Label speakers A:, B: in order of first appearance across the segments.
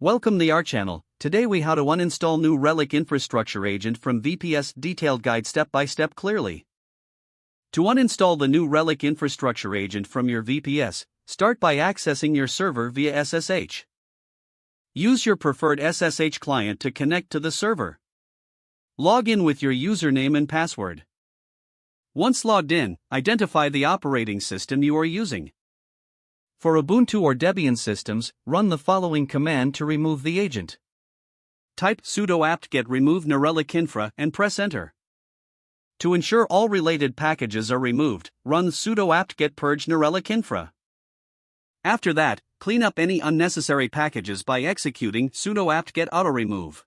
A: Welcome to our channel. Today we how to uninstall new Relic infrastructure agent from VPS detailed guide step by step clearly. To uninstall the new Relic infrastructure agent from your VPS, start by accessing your server via SSH. Use your preferred SSH client to connect to the server. Log in with your username and password. Once logged in, identify the operating system you are using. For Ubuntu or Debian systems, run the following command to remove the agent. Type sudo apt-get remove Relic infra and press enter. To ensure all related packages are removed, run sudo apt-get purge Relic infra. After that, clean up any unnecessary packages by executing sudo apt-get auto-remove.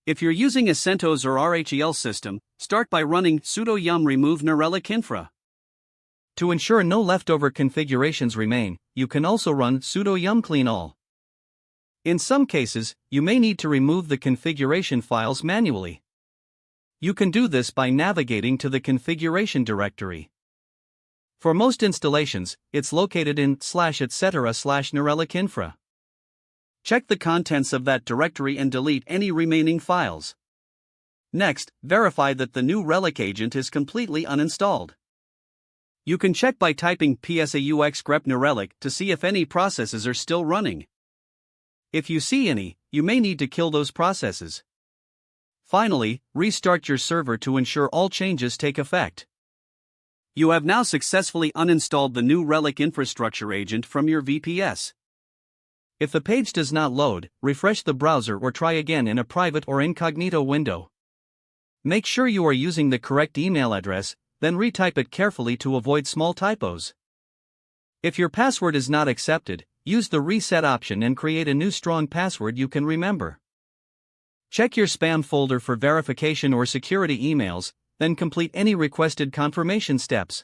A: If you're using a CentOS or RHEL system, start by running sudo yum remove Relic infra. To ensure no leftover configurations remain, you can also run sudo yum clean all. In some cases, you may need to remove the configuration files manually. You can do this by navigating to the configuration directory. For most installations, it's located in /etc/Relic infra. Check the contents of that directory and delete any remaining files. Next, verify that the new Relic agent is completely uninstalled. You can check by typing psaux grep Relic to see if any processes are still running. If you see any, you may need to kill those processes. Finally, restart your server to ensure all changes take effect. You have now successfully uninstalled the new Relic infrastructure agent from your VPS. If the page does not load, refresh the browser or try again in a private or incognito window. Make sure you are using the correct email address, then retype it carefully to avoid small typos. If your password is not accepted, use the reset option and create a new strong password you can remember. Check your spam folder for verification or security emails, then complete any requested confirmation steps.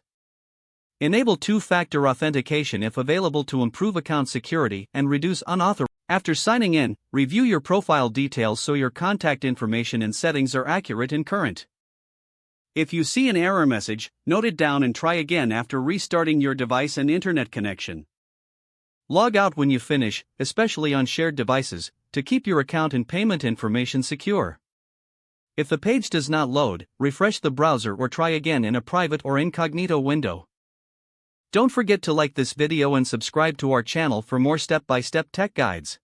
A: Enable two-factor authentication if available to improve account security and reduce unauthorized. After signing in, review your profile details so your contact information and settings are accurate and current. If you see an error message, note it down and try again after restarting your device and internet connection. Log out when you finish, especially on shared devices, to keep your account and payment information secure. If the page does not load, refresh the browser or try again in a private or incognito window. Don't forget to like this video and subscribe to our channel for more step-by-step tech guides.